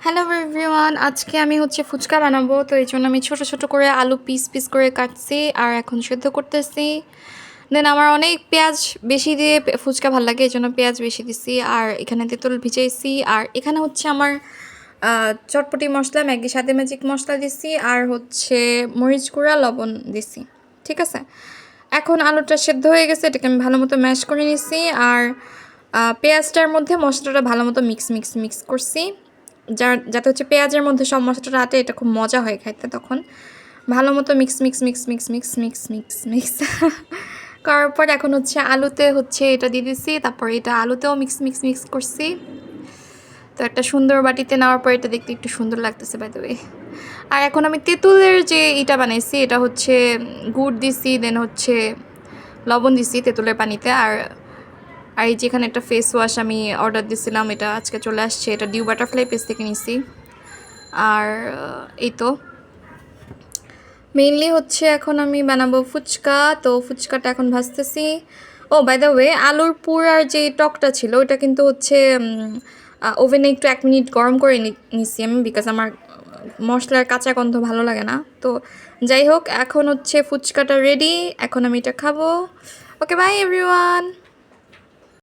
Hello everyone, আজকে আমি ফুচকা বানাবো। তো এই জন্য আমি ছোট ছোট করে আলু পিস পিস করে কাটছি আর এখন সেদ্ধ করতেছি। দেন আমার অনেক পেঁয়াজ বেশি দিয়ে ফুচকা ভালো লাগে, এই জন্য পেঁয়াজ বেশি দিছি। আর এখানে তেঁতুল ভিজাইছি। আর এখানে আমার চটপটি মশলা, ম্যাগি সাথে ম্যাজিক মশলা দিছি আর মরিচ গুঁড়া, লবণ দিছি। ঠিক আছে, এখন আলুটা সেদ্ধ হয়ে গেছে, এটাকে আমি ভালো মতো ম্যাশ করে নিছি। আর পেঁয়াজটার মধ্যে মশলাটা ভালো মতো মিক্স করছি, যাতে পেঁয়াজের মধ্যে সব মশলাটা আটে, এটা খুব মজা হয় খাইতে। তখন ভালো মতো মিক্স করার পর এখন আলুতে এটা দিয়ে দিছি। তারপর এটা আলুতেও মিক্স করছি। তো একটা সুন্দর বাটিতে নেওয়ার পর এটা দেখতে একটু সুন্দর লাগতেছে বাই দ্য ওয়ে। আর এখন আমি তেঁতুলের যে এটা বানাইছি, এটা গুড় দিছি, দেন লবণ দিছি তেঁতুলের পানিতে। আর আর এই যেখানে একটা ফেস ওয়াশ আমি অর্ডার দিছিলাম, এটা আজকে চলে আসছে। এটা ডিউ বাটারফ্লাই পেজ থেকে নিছি। আর এই তো মেইনলি এখন আমি বানাবো ফুচকা। তো ফুচকাটা এখন ভাজতেছি। ও বাই দ্য ওয়ে, আলুর পুর আর যে টকটা ছিল ওটা কিন্তু ওভেনে একটু 1 মিনিট গরম করে নিছি আমি, বিকজ আমার মশলার কাঁচা গন্ধ ভালো লাগে না। তো যাই হোক, এখন ফুচকাটা রেডি, এখন আমি এটা খাবো। ওকে, বাই এভরিওয়ান।